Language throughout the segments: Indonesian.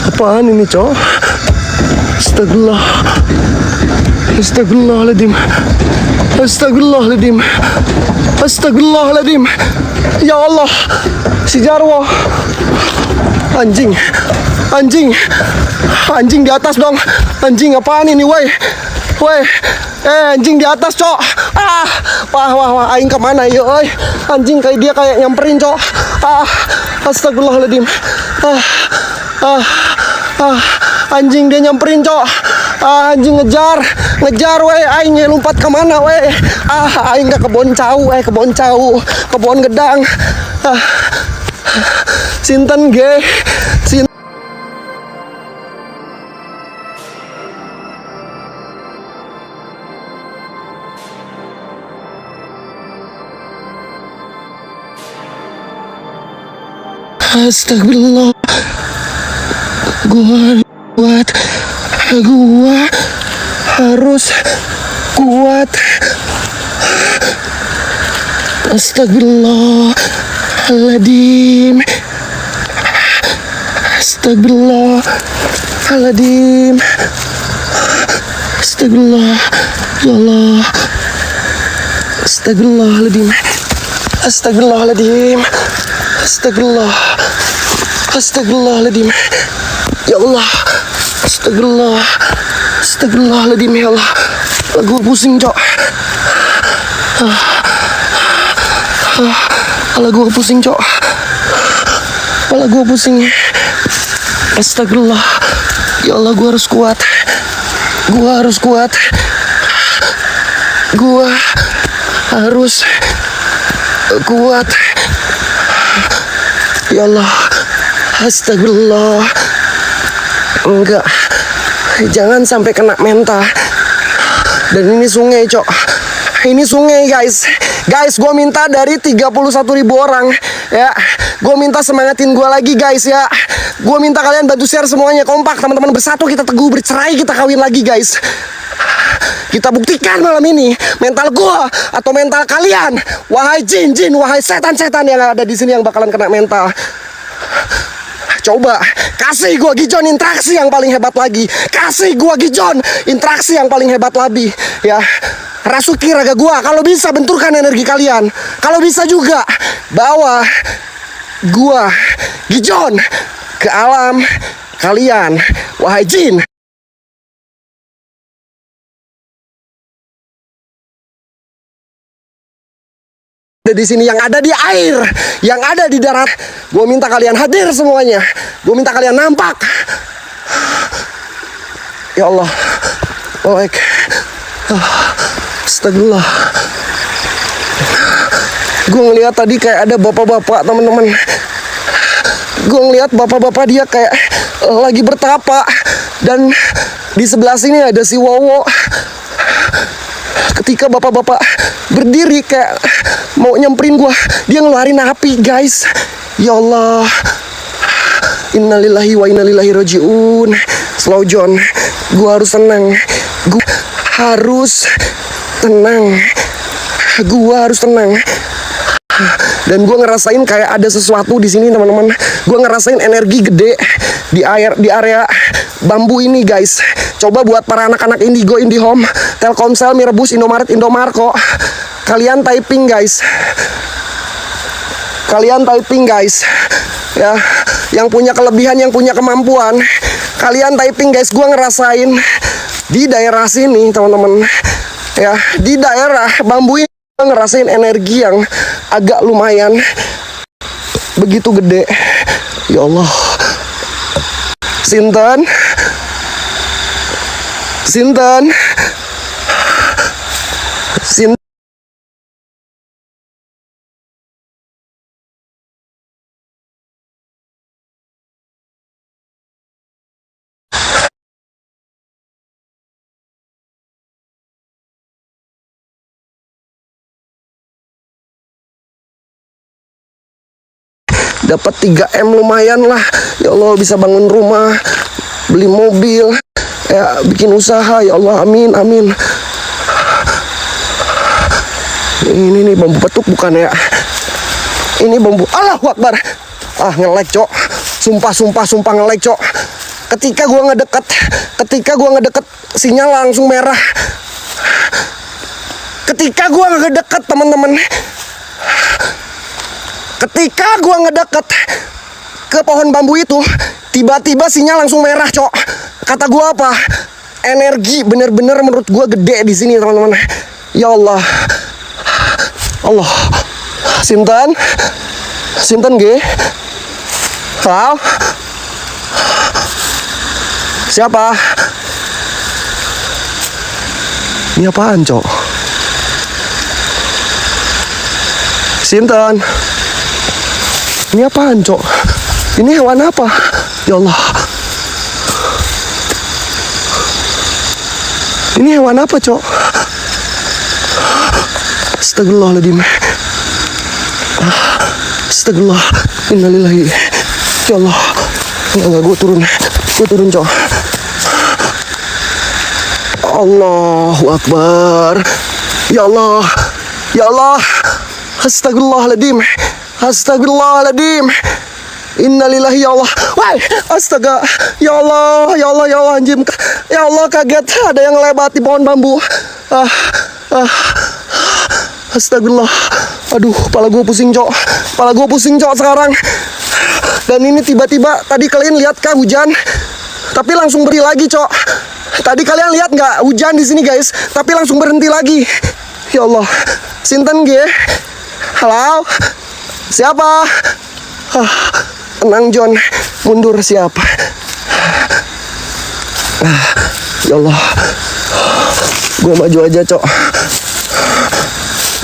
Apaan ini, Cok? Astagfirullah. Astagfirullahaladzim. Astagfirullahaladzim. Astagfirullahaladzim. Ya Allah, si Jarwo. Anjing. Anjing. Anjing di atas dong. Anjing apaan ini, woi? Woi. Anjing di atas, Cok. Wah, aing kemana ya, oi? Anjing kayak dia kayak nyamperin, Cok. Astagfirullahaladzim. Anjing dia nyamperin, Cok. Anjing ngejar, weh. Aing lompat kemana, weh? Aing ke kebon cau, kebon gedang. Sinten ge, Astagfirullah. Gua harus kuat. Astagfirullahaladzim. Astagfirullahaladzim. Astagfirullah. Ya Allah. Astagfirullahaladzim. Astagfirullahaladzim. Astagfirullahaladzim. Ya Allah. Astagfirullahaladzim. Ya Allah. Gue pusing, Cok. Kepala gue pusing, Cok. Kepala gue pusing. Astagfirullah. Ya Allah, gue harus kuat. Gue harus kuat. Ya Allah. Astagfirullah. Enggak. Jangan sampai kena mental. Dan ini sungai, Cok. Ini sungai, guys. Guys, gue minta dari 31.000 orang, ya. Gue minta semangatin gue lagi, guys, ya. Gue minta kalian bantu share semuanya, kompak, teman-teman, bersatu kita teguh, bercerai, kita kawin lagi, guys. Kita buktikan malam ini mental gue atau mental kalian. Wahai jin, wahai setan-setan yang ada di sini yang bakalan kena mental. Coba kasih gue Gijon interaksi yang paling hebat lagi. Kasih gue Gijon interaksi yang paling hebat lagi, ya. Rasuki raga gua, kalau bisa benturkan energi kalian. Kalau bisa juga bawa gua Gijon ke alam kalian, wahai jin. Di sini yang ada di air, yang ada di darat. Gua minta kalian hadir semuanya. Gua minta kalian nampak. Ya Allah. Baik. Astagfirullah. Gue ngeliat tadi kayak ada bapak-bapak, teman-teman. Gue ngeliat bapak-bapak dia kayak lagi bertapa. Dan di sebelah sini ada si Wowo. Ketika bapak-bapak berdiri kayak mau nyemperin gue, dia ngeluarin api, guys. Ya Allah. Innalillahi wa innalillahi rajiun. Slow John. Gue harus tenang. Gue harus tenang. Dan gue ngerasain kayak ada sesuatu di sini, teman-teman. Gue ngerasain energi gede di area bambu ini, guys. Coba buat para anak-anak Indigo, Indihome, Telkomsel, Mirebus, Indomaret, Indomarko, kalian typing, guys. Ya, yang punya kelebihan, yang punya kemampuan, kalian typing, guys. Gue ngerasain di daerah sini, teman-teman. Ya, di daerah bambu ini ngerasain energi yang agak lumayan begitu gede. Ya Allah. Sinten dapat 3M lumayan lah. Ya Allah, bisa bangun rumah, beli mobil, ya, bikin usaha. Ya Allah, amin, amin. Ini nih bambu petuk bukan ya? Ini bambu. Allahu Akbar. Nge-lag, Cok. Sumpah nge-lag, Cok. Ketika gua ngedeket, sinyal langsung merah. Ketika gua ngedeket, teman-teman. Ketika gua ngedeket ke pohon bambu itu, tiba-tiba sinyal langsung merah, Cok. Kata gua apa? Energi bener-bener menurut gua gede di sini, teman-teman. Ya Allah. Allah. Sinten G? Halo? Siapa? Ini apaan, Cok? Sinten? Ini apaan, Cok? Ini hewan apa? Ya Allah. Ini hewan apa, Cok? Astagfirullahaladzim. Astagfirullah. Innalillahi. Ya Allah. Enggak, gue turun, Cok. Allahu Akbar. Ya Allah. Ya Allah. Astagfirullahaladzim. Astagfirullahaladzim. Innalillahi ya Allah. Wah, astaga. Ya Allah, ya Allah, ya Allah, anjing. Ya Allah, kaget ada yang lewat di pohon bambu. Astagfirullah. Aduh, kepala gue pusing, Cok. Kepala gue pusing, Cok, sekarang. Dan ini tiba-tiba, tadi kalian lihat kah hujan? Tapi langsung beri lagi, Cok. Tadi kalian lihat nggak hujan di sini, guys? Tapi langsung berhenti lagi. Ya Allah. Sinten G? Halo? Siapa? Tenang, John. Mundur, siapa? Ya Allah. Gue maju aja, Cok.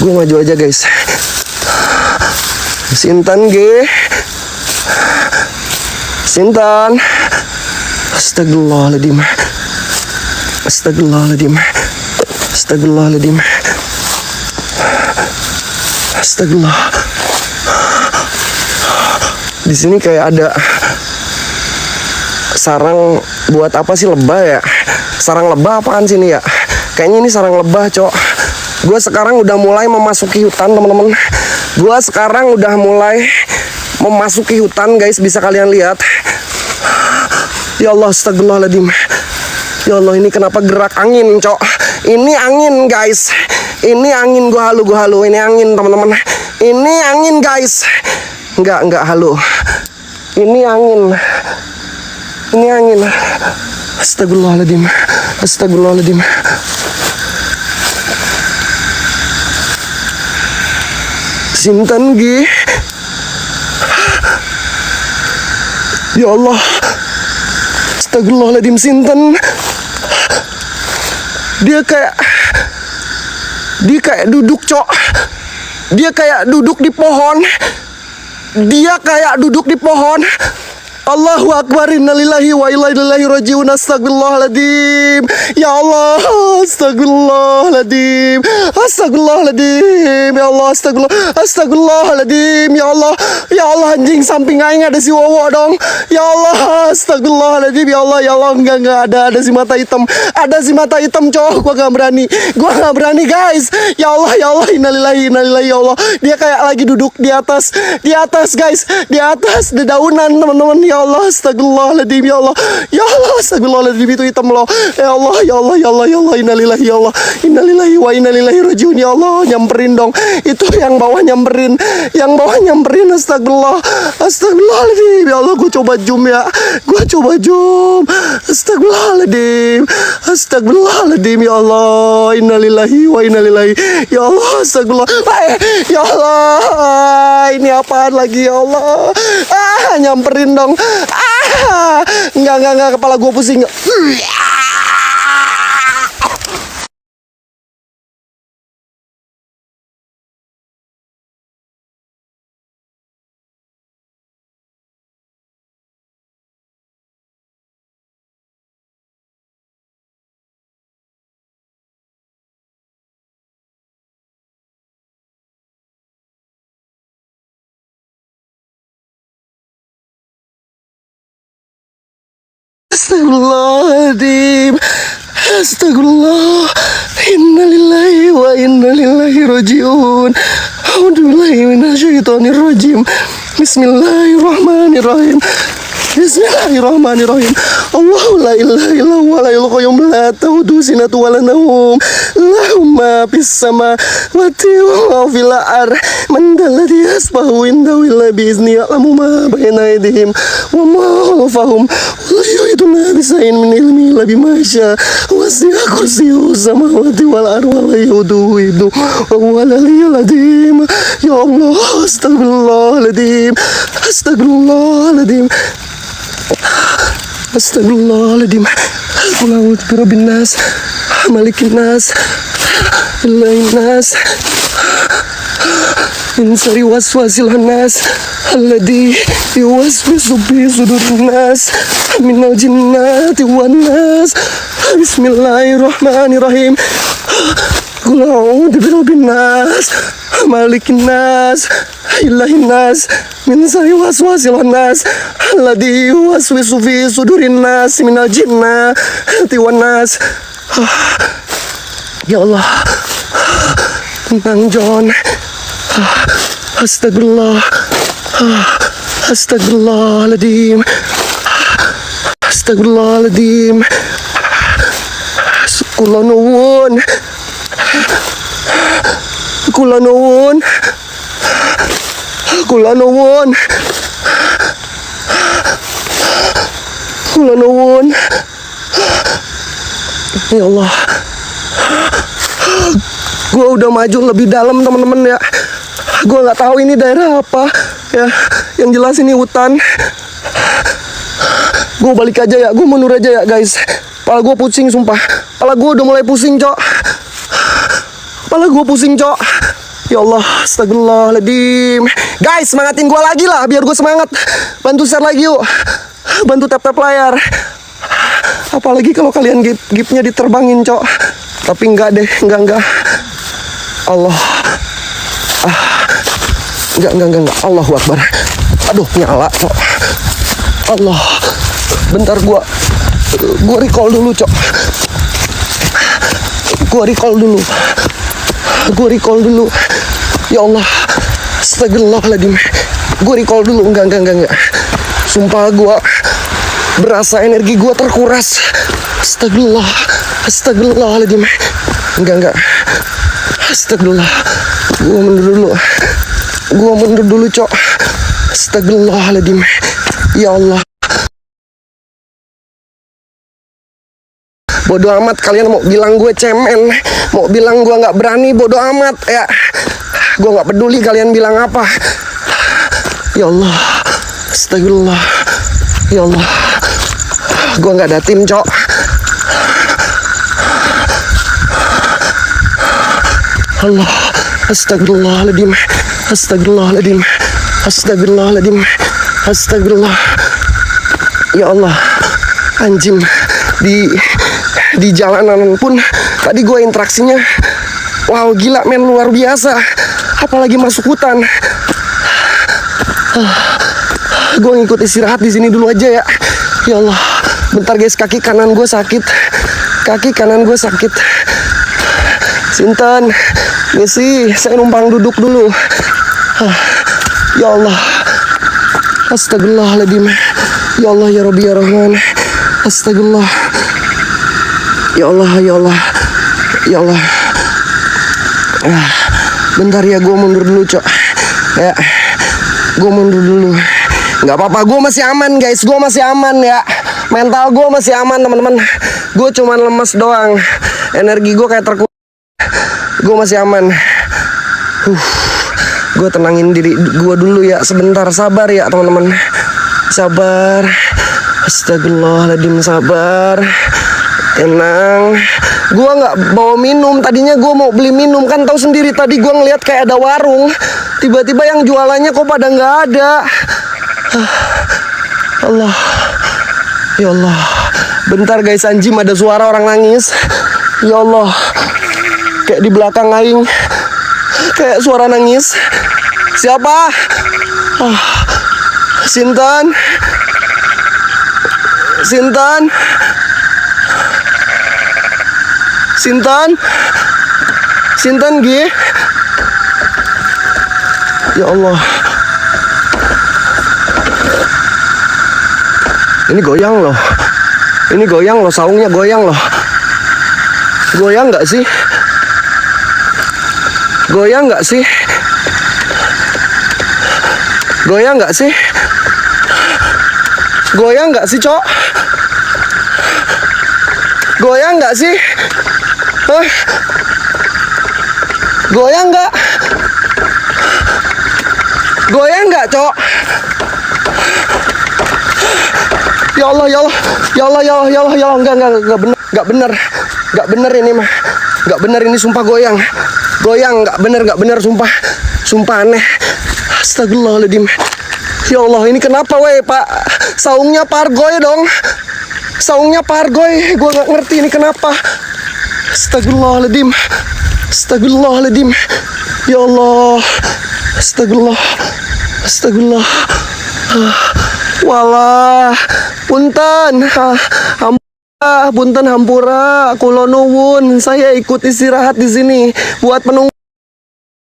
Gue maju aja, guys. Sinten G? Sinten? Astagfirullahaladzim. Astagfirullahaladzim. Astagfirullahaladzim. Astagfirullah. Di sini kayak ada sarang buat apa sih, lebah ya? Sarang lebah apaan sini ya? Kayaknya ini sarang lebah, Cok. Gue sekarang udah mulai memasuki hutan, teman-teman. Gue sekarang udah mulai memasuki hutan, guys. Bisa kalian lihat. Ya Allah, astagfirullahaladzim. Ya Allah, ini kenapa gerak angin, Cok? Ini angin, guys. Ini angin, gue halu. Ini angin, teman-teman. Ini angin, guys. Enggak halu. Ini angin. Ini angin. Astagfirullahaladzim. Astagfirullahaladzim. Sinten G? Ya Allah. Astagfirullahaladzim, sinten? Dia kayak duduk, Cok. Dia kayak duduk di pohon. Allahu Akbar. Innalillahi wa inna ilaihi rajiun. Astagfirullahaladzim. Ya Allah. Astagfirullahaladzim. Astagfirullahaladzim. Ya Allah. Astagfirullahaladzim. Ya Allah. Ya Allah, anjing, samping aing ada si Wowo dong. Ya Allah. Astagfirullahaladzim. Ya Allah. Ya Allah. Enggak ada si mata hitam. Ada si mata hitam, Cok. Gua gak berani, guys. Ya Allah. Ya Allah. Innalillahi ya Allah. Dia kayak lagi duduk di atas, guys. Di atas dedaunan, teman-teman. Ya Allah, astagfirullahaladzim, ya Allah. Ya Allah, astagfirullahaladzim, itu hitam loh. Ya Allah, ya Allah, ya Allah, ya Allah. Innalillahi ya Allah. Innalillahi wa inna ilaihi rajiun. Ya Allah, nyamperin dong. Itu yang bawah nyamperin. Astagfirullah. Astagfirullahaladzim. Ya Allah, gue coba zoom ya. Astagfirullahaladzim, ya Allah. Innalillahi wa inna ilaihi. Ya Allah, astagfirullah. Ya Allah. Ini apaan lagi, ya Allah? Nyamperin dong. Enggak, kepala gue pusing. Astagfirullahaladzim. Astagfirullah. Innalillahi wa inna ilaihi rajiun. A'udzubillahi minasyaitonirrajim. Bismillahirrahmanirrahim. Allahu la ilaha illallah wa la ilaha qayyum la ta'udusinatu wa la nawm. Allahumma fis samawati wa fil ard. Man dalladhi yasbahu indahu illa bi'izni ya'lamu ma baina aydihim wa ma khalfahum. La yuhituna bisa'in min ilmihi illa bima syaa. Wasi'a kursiyyuhu samawati wal ard wa la yuduhu hifdhuhu wa huwal aliyyul azim. Ya Allah, astagfirullahaladzim. Astagfirullahaladzim. Astagfirullahaladzim. Qul a'udzu birabbin nas, malikin nas, ilahin nas, min syarri waswasil khannas, alladzi yuwaswisu fi sudurin nas, minal jinnati wan nas. Bismillahirrahmanirrahim. Qul a'udzu birabbin nas, malikin nas, ilahin nas, min syarri waswasil khannas, alladzi yuwaswisu fi sudurin nas, minal jinnati wan nas. Ya Allah, tenang John. Astagfirullah. Astagfirullahaladzim. Astagfirullahaladzim. Kula nuwun. Kula nuwun. Kula nuwun. Kula nuwun. Ya Allah, gue udah maju lebih dalam teman-teman ya. Gue nggak tahu ini daerah apa ya. Yang jelas ini hutan. Gue balik aja ya. Gue mundur aja ya guys. Kepala gue pusing sumpah. Kepala gue udah mulai pusing cok. Kepala gue pusing cok. Ya Allah, astagfirullahaladzim. Guys, semangatin gue lagi lah biar gue semangat. Bantu share lagi yuk. Bantu tap-tap layar. Apalagi kalau kalian gipnya diterbangin cok. Tapi enggak deh, enggak. Allah. Enggak. Allahu Akbar. Aduh, nyala cok. Allah. Bentar gua recall dulu cok. Gua recall dulu. Ya Allah. Astagfirullahaladzim. Gua recall dulu. Enggak. Sumpah gua berasa energi gua terkuras. Astagfirullahaladzim. Enggak. Astagfirullah. Gua mundur dulu cok. Astagfirullahaladzim. Ya Allah. Bodoh amat kalian mau bilang gue cemen, mau bilang gue nggak berani, bodoh amat ya. Gue nggak peduli kalian bilang apa. Ya Allah. Astagfirullah. Ya Allah. Gue nggak ada tim cok. Allah. Astagfirullahaladzim. Astagfirullah. Ya Allah. Anjing. Di jalanan pun tadi gue interaksinya wow gila men, luar biasa. Apalagi masuk hutan. Gue ngikut istirahat di sini dulu aja ya. Ya Allah. Bentar guys, kaki kanan gue sakit. Sinten, misi, saya numpang duduk dulu. Ya Allah. Astagfirullahaladzim. Ya Allah, ya Rabbi, ya Rahman. Astagfirullah. Ya Allah. Bentar ya, gue mundur dulu cok. Ya, gue mundur dulu. Nggak apa-apa, gue masih aman guys. Gue masih aman ya. Mental gue masih aman teman-teman. Gue cuman lemes doang. Energi gue kayak terkuras. Gue masih aman. Gue tenangin diri gue dulu ya. Sebentar, sabar ya teman-teman. Sabar. Astagfirullahaladzim, sabar. Tenang. Gue nggak bawa minum. Tadinya gue mau beli minum, kan tahu sendiri tadi gue ngeliat kayak ada warung. Tiba-tiba yang jualannya kok pada nggak ada. Allah. Ya Allah. Bentar guys, anjing, ada suara orang nangis. Ya Allah. Kayak di belakang aing. Kayak suara nangis. Siapa? Sinten? Sinten Gi? Ya Allah. Ini goyang loh. Ini goyang loh, saungnya goyang loh. Goyang nggak sih? Goyang nggak sih? Goyang nggak sih? Goyang nggak sih, Cok? Goyang nggak sih? Hah? Goyang nggak? Goyang nggak, Cok? Ya Allah, ya Allah, ya Allah, ya Allah, ya Allah, ya Allah. Enggak bener, enggak bener ini mah, enggak bener ini, sumpah goyang, enggak bener, sumpah aneh. Astagfirullahaladzim. Ya Allah, ini kenapa, weh, Pak? Saungnya pargoy dong, saungnya pargoy, gue nggak ngerti ini kenapa. Astagfirullahaladzim, astagfirullahaladzim. Ya Allah, astagfirullah, astagfirullah. Walah, punten, punten hampura, kula nuwun, saya ikut istirahat di sini buat penunggu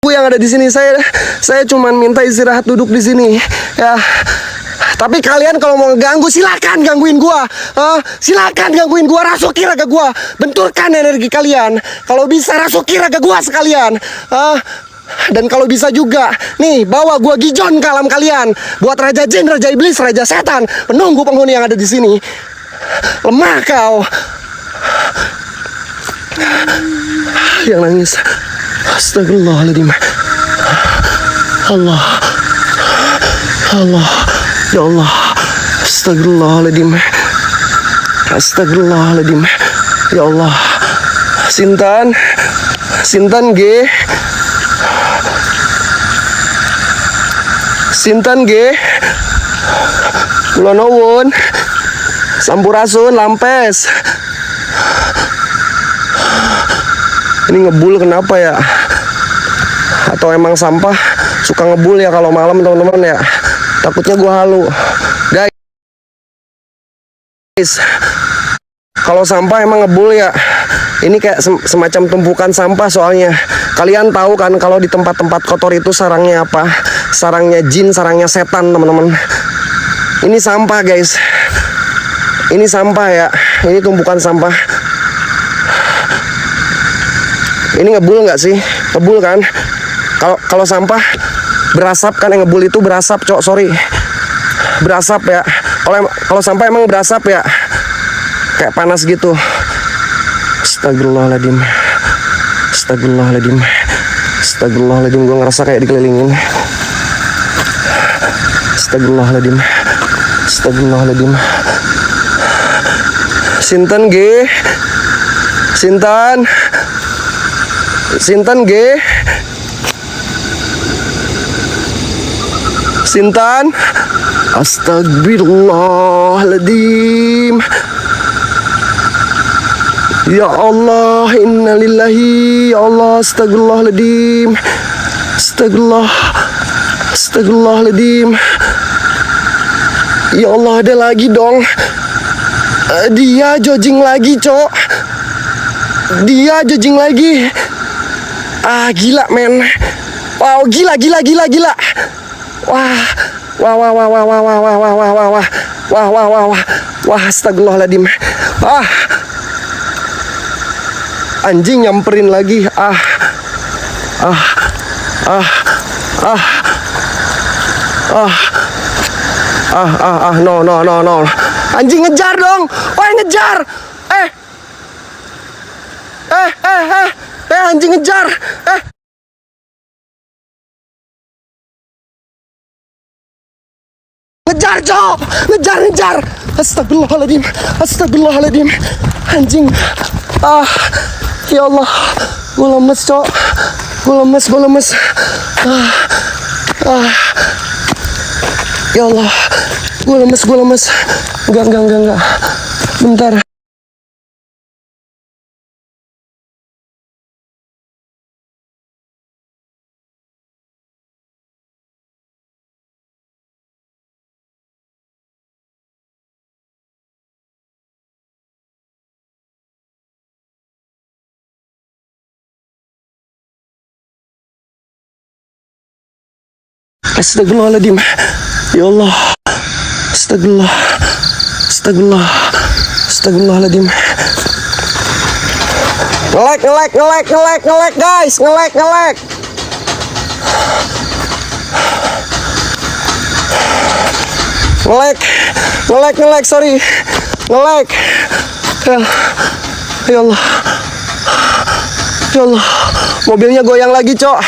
yang ada di sini. Saya cuman minta istirahat duduk di sini, ya. Tapi kalian kalau mau ganggu silakan gangguin gua, silakan gangguin gua, rasuki raga gua, benturkan energi kalian. Kalau bisa rasuki raga gua sekalian, dan kalau bisa juga, nih, bawa gua gijon ke alam kalian. Buat Raja Jin, Raja Iblis, Raja Setan, penunggu penghuni yang ada di sini. Lemah kau. Yang nangis. Astagfirullahaladzim. Allah. Allah. Ya Allah. Astagfirullahaladzim. Astagfirullahaladzim. Ya Allah. Sintan. Sintan G. Sinten G, kula nuwun, sampurasun lampes. Ini ngebul kenapa ya? Atau emang sampah suka ngebul ya kalau malam, teman-teman ya? Takutnya gua halu. Guys, kalau sampah emang ngebul ya? Ini kayak semacam tumpukan sampah soalnya. Kalian tahu kan kalau di tempat-tempat kotor itu sarangnya apa? Sarangnya jin, sarangnya setan, teman-teman. Ini sampah, guys. Ini sampah ya. Ini tumpukan sampah. Ini ngebul nggak sih? Ngebul kan? Kalau sampah berasap kan, yang ngebul itu berasap, Cok. Sorry. Berasap ya. Kalau sampah emang berasap ya. Kayak panas gitu. Astagfirullahaladzim. Astagfirullahaladzim. Astagfirullahaladzim. Gue ngerasa kayak dikelilingin. Astagfirullahaladzim. Astagfirullahaladzim. Sinten G. Sinten. Sinten G. Sinten. Astagfirullahaladzim. Ya Allah, innalillahi, ya Allah, astagfirullahaladzim. Astagfirullahaladzim. Ya Allah, ada lagi dong. Dia jogging lagi, Cok. Dia jogging lagi. Gila, men. Wow, gila. Wah, astagfirullahaladzim. Anjing nyamperin lagi. No. Anjing ngejar dong. Woi, ngejar. Anjing ngejar. Ngejar, Cok. Ngejar. Astagfirullahaladzim. Anjing. Ya Allah, gue lemes, Cok. Gue lemes. Ya Allah, gue lemes. Enggak. Bentar. Astagfirullahaladzim. Ya Allah. Astagfirullah. Astagfirullahaladzim. Ngelek guys, ngelek. Ngelek, sorry. Ngelek. Ya Allah. Mobilnya goyang lagi, Cok.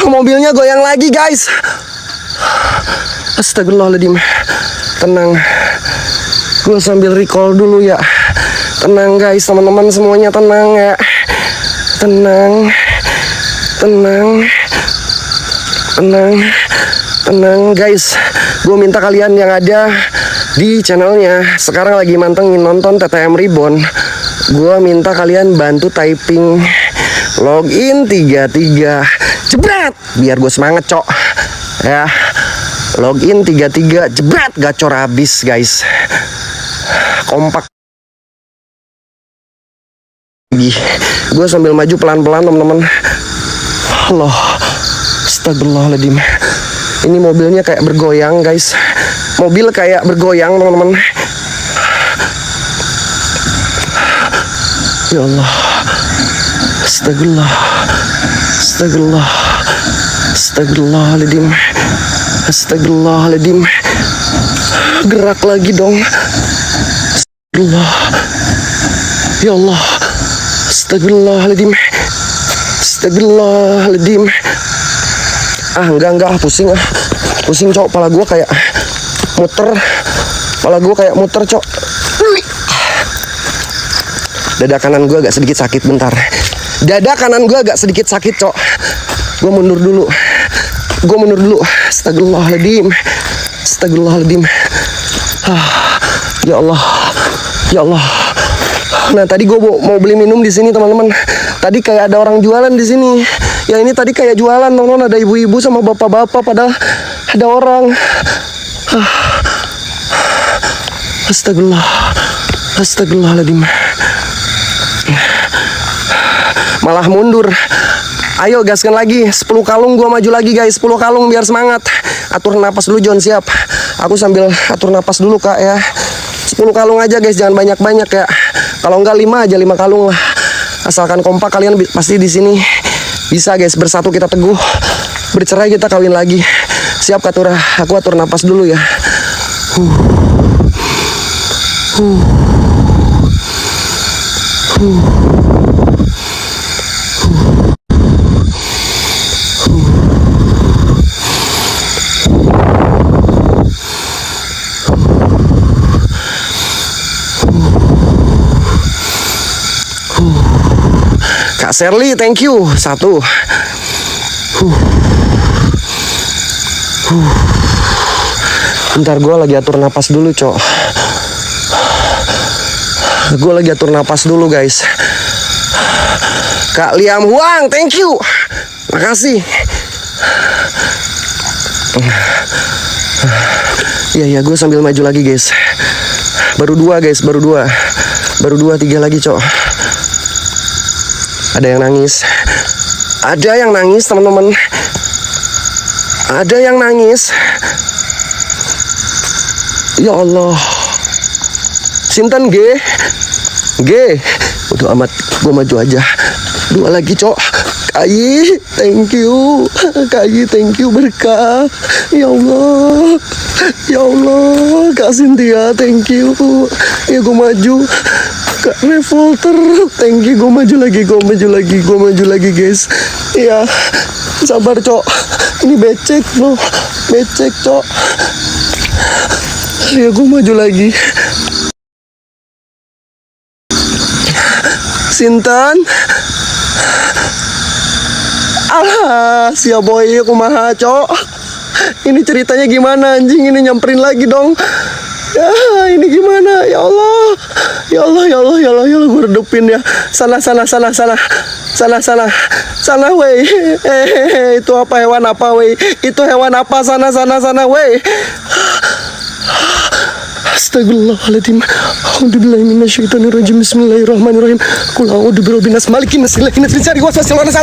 Mobilnya goyang lagi, guys. Astagfirullahaladzim. Tenang. Gue sambil recall dulu ya. Tenang guys, teman-teman semuanya tenang ya. Tenang guys. Gue minta kalian yang ada di channelnya sekarang lagi mantengin nonton TTM Reborn, gue minta kalian bantu typing login 33 jebret biar gue semangat, Cok. Ya, login 33 jebret, gacor habis guys. Kompak. Gue sambil maju pelan-pelan, teman-teman. Allah, astagfirullahaladzim. Ini mobilnya kayak bergoyang, guys. Mobil kayak bergoyang, teman-teman. Ya Allah, astagfirullahaladzim. Gerak lagi dong. Ya Allah, astagfirullahaladzim. Enggak, pusing, Cok. Kepala gue kayak muter, Cok. Dada kanan gue agak sedikit sakit, bentar. Cok. Gue mundur dulu. Astagfirullahaladzim. Ya Allah. Nah, tadi gue mau beli minum di sini, teman-teman. Tadi kayak ada orang jualan di sini. Yang ini tadi kayak jualan, teman-teman. Ada ibu-ibu sama bapak-bapak, padahal ada orang. Astagfirullahaladzim. Malah mundur. Ayo gaskan lagi. 10 kalung gue maju lagi, guys. 10 kalung biar semangat. Atur napas dulu, John. Siap. Aku sambil atur napas dulu, Kak, ya. 10 kalung aja, guys. Jangan banyak-banyak ya. Kalau enggak 5 aja, 5 kalung lah. Asalkan kompak, kalian pasti di sini bisa, guys. Bersatu kita teguh, bercerai kita kawin lagi. Siap, Katura. Aku atur napas dulu ya. Kak Sherly, thank you. 1. Bentar, gue lagi atur napas dulu, Cok. Gue lagi atur napas dulu, guys. Kak Liam Huang, thank you. Makasih. Iya, gue sambil maju lagi, guys. Baru 2, guys. Baru 2, 3 lagi, Cok. Ada yang nangis, teman-teman. Ada yang nangis. Ya Allah. Sinten G. Udah amat, gue maju aja. 2 lagi, Cok. Kai, thank you. Berkah. Ya Allah. Kak Cynthia, thank you. Ya, gue maju. Kak Revolter, thank you. Gue maju lagi, guys. Ya, sabar, Cok. Ini becek, Cok. Ya, gue maju lagi. Sinten? Alah, siap boy, kumaha, Cok. Ini ceritanya gimana, anjing? Ini nyamperin lagi dong. Ya, ini gimana? Ya Allah, gue redupin ya. Sana, weh. Itu apa, hewan apa, weh? Itu hewan apa? Sana, weh. Astagfirullahaladzim. A'udzubillahiminasyaitonirrajim. Bismillahirrahmanirrahim. Qul a'udzu birabbin nas, malikin nas, ilahin nas, min syarri waswasil khannas.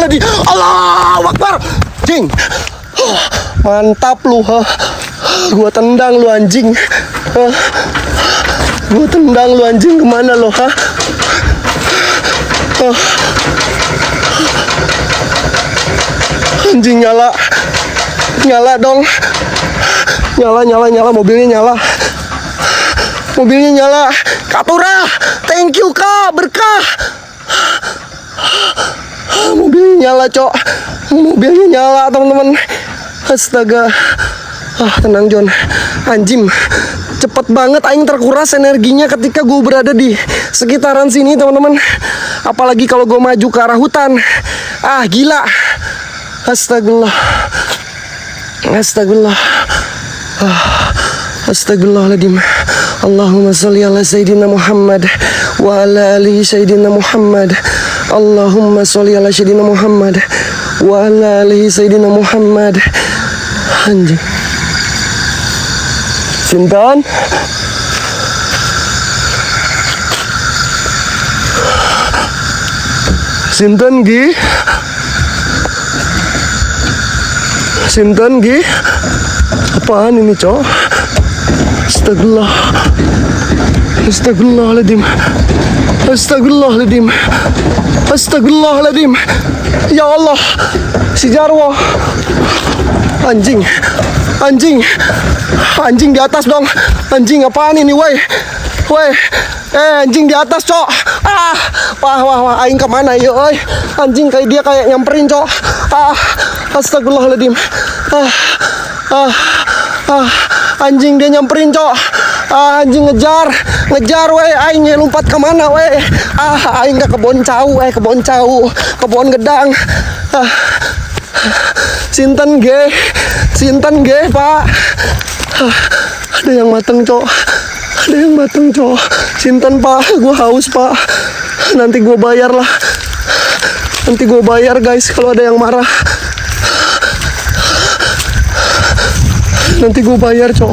Allahu Akbar. Jing. Mantap lu, Gua tendang lu, anjing. Gue tendang lu anjing, kemana lo, ha? Oh. Anjing, nyala. Nyala dong. Nyala, mobilnya nyala. Mobilnya nyala. Katura, thank you Kak, berkah. Mobilnya nyala, Cok. Mobilnya nyala, teman-teman. Astaga. Tenang John. Anjing, cepet banget aing terkuras energinya ketika gue berada di sekitaran sini, teman-teman. Apalagi kalau gue maju ke arah hutan. Gila. Astagfirullah. Astagfirullahaladzim. Allahumma salli ala Sayyidina Muhammad wa ala ali Sayyidina Muhammad. Allahumma salli ala Sayyidina Muhammad wa ala ali Sayyidina Muhammad. Anjing. Sinten? Sinten Gi? Sinten Gi? Apaan ini, Cok? Astagfirullah. Astagfirullahaladzim. Astagfirullahaladzim. Astagfirullahaladzim. Ya Allah, si Jarwo. Anjing. Anjing di atas dong. Anjing apaan ini, woi? Anjing di atas, Cok. Wah, aing kemana ya, oi? Anjing kayak dia kayak nyamperin, Cok. Astagfirullahaladzim. Anjing dia nyamperin, Cok. Anjing ngejar, weh. Aing lompat kemana, weh? Aing ke kebon cau, kebon gedang. Sinten ge, Pak. Ada yang mateng, Cok. Sinten, Pak. Gue haus, Pak. Nanti gue bayar lah. Guys, kalau ada yang marah. Nanti gue bayar, Cok.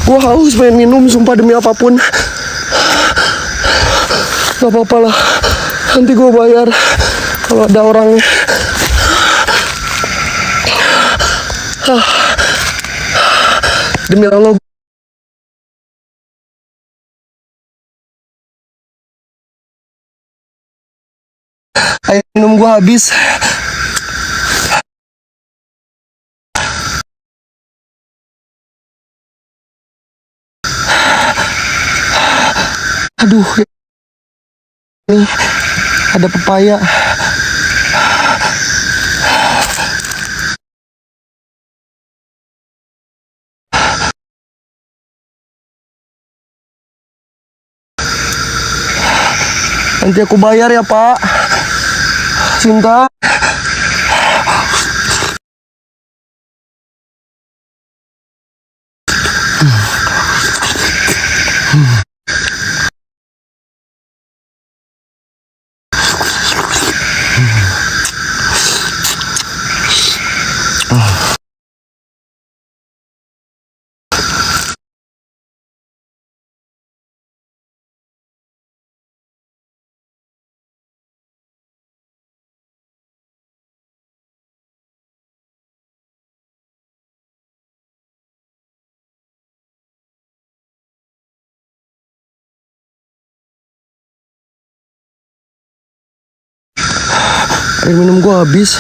Gue haus pengen minum, sumpah demi apapun. Gak apa-apa lah. Nanti gue bayar kalau ada orangnya. Demi Allah. Air minum gue habis. Aduh, ini ada pepaya. Nanti aku bayar ya, Pak. Cinta. Air minum gue habis.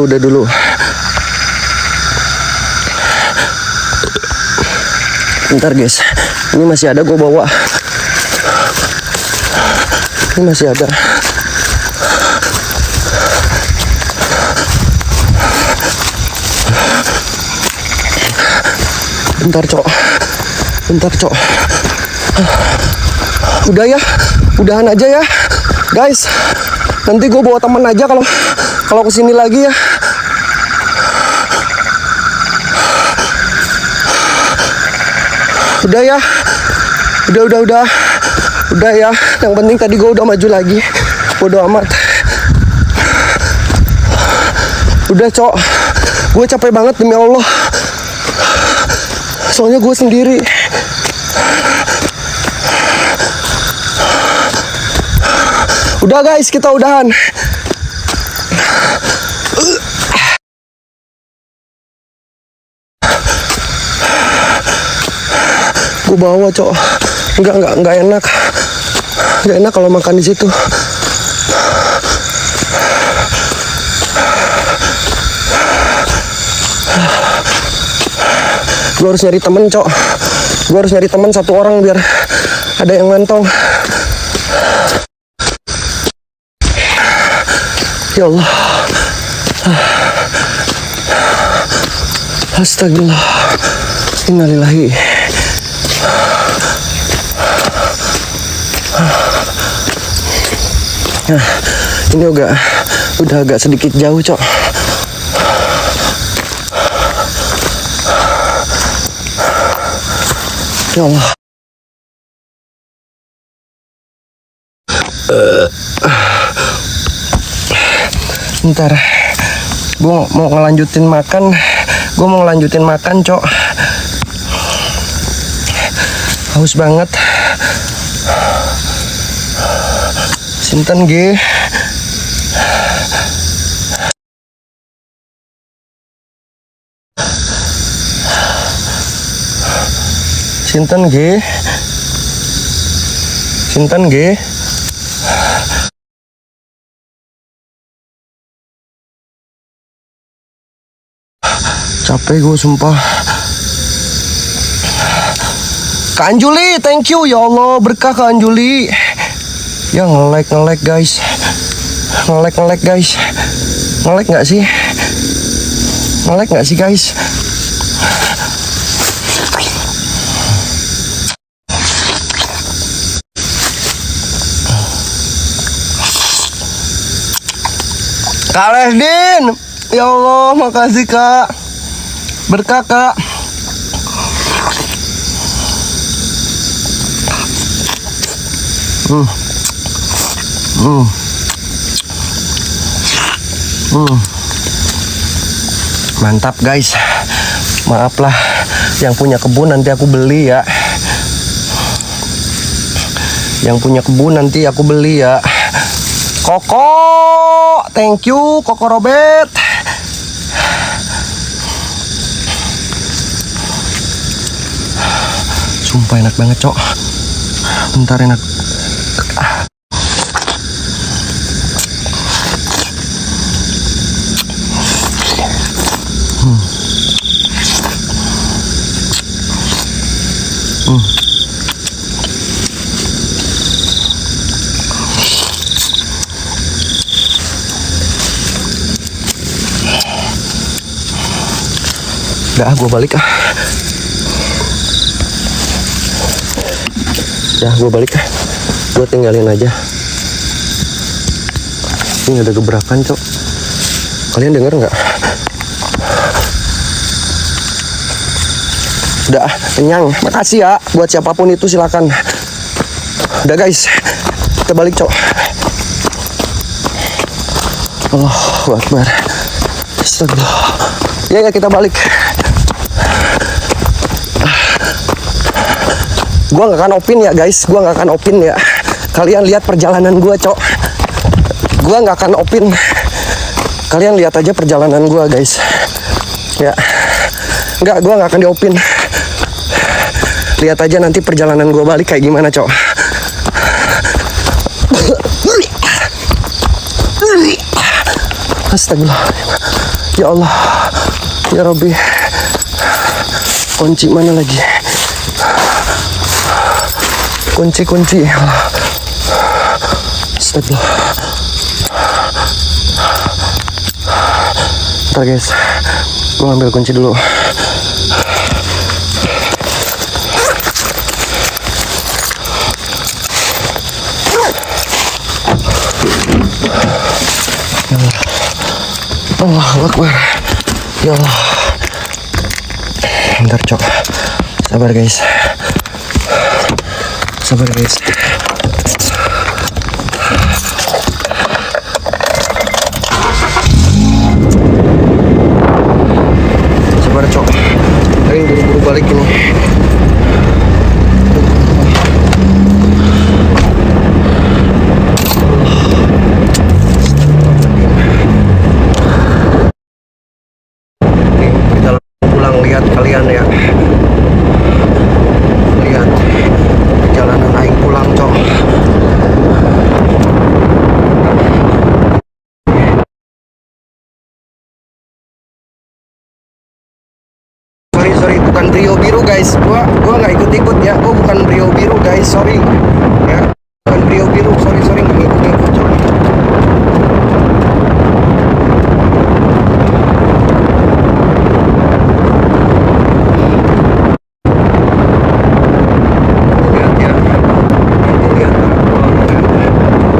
Udah dulu. Bentar guys, ini masih ada gue bawa. Ini masih ada. Bentar cok. Udah ya, udahan aja ya guys. Nanti gue bawa teman aja kalau kesini lagi ya. Udah ya. Udah ya. Yang penting tadi gue udah maju lagi. Bodo amat. Udah, Cok. Gue capek banget demi Allah. Soalnya gue sendiri. Udah guys, kita udahan. Gue bawa, Cok. Enggak enak. Enggak enak kalau makan di situ. Gue harus nyari temen, Cok. Gue harus nyari temen 1 orang biar ada yang ngantong. Ya Allah. Astagfirullah. Innalillahi. Nah, ini udah agak sedikit jauh, Cok. Ya Allah. Ntar gue mau ngelanjutin makan, Cok. Haus banget. Sinten G. Sinten G. Capek gue sumpah. Kak Anjuli, thank you ya Allah, berkah Kak Anjuli. Ya nge-like guys. Nge-like guys. Nge-like nggak sih? Nge-like nggak sih guys? Kak Lesdin, ya Allah, makasih Kak. Berkah Kak. Mantap guys. Maaf lah, yang punya kebun nanti aku beli ya. Yang punya kebun nanti aku beli ya. Koko, thank you Koko Robert. Sumpah enak banget, Cok. Bentar, enak. Udah, gue balik ah. Ya, gue balik ah. Gue tinggalin aja. Ini ada gebrakan, Cok. Kalian denger nggak? Udah, kenyang. Makasih ya. Buat siapapun itu silakan. Udah guys, kita balik, Cok. Allahu Akbar. Astagfirullah. Ya, kita balik. Gue gak akan opin ya guys. Gue gak akan opin ya. Kalian lihat perjalanan gue, Cok. Gue gak akan opin. Kalian lihat aja perjalanan gue guys. Ya. Enggak, gue gak akan diopin. Lihat aja nanti perjalanan gue balik kayak gimana, Cok. Astagfirullah. Ya Allah. Ya Rabbi. Kunci mana lagi? Kunci. Astagfirullah. Ntar guys, gue ambil kunci dulu. Ya Allah. Allahu Akbar. Ya Allah. Bentar, Cok. Sabar guys. Sabar guys. Sabar cok. Aing buru-buru balik ini. Kita pulang, lihat kalian ya. Lihat perjalanan aing pulang cok. Sorry bukan Brio biru guys. Gua nggak ikut ya. Gua bukan Brio biru guys, sorry ya. Bukan Brio biru, sorry nggak ikut cok.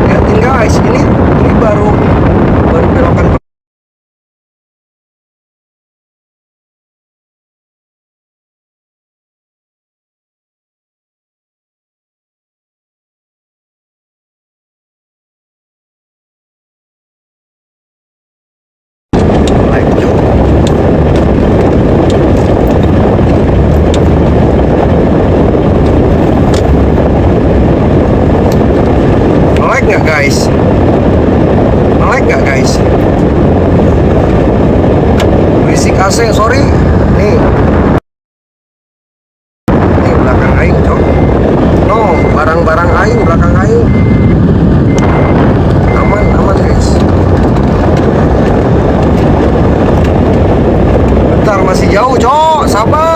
Lihatin guys, ini baru belokan. Melek nggak guys? Berisik AC, sorry. Nih belakang aing cok. No, barang-barang aing belakang aing. Aman guys. Bentar, masih jauh cok, sabar.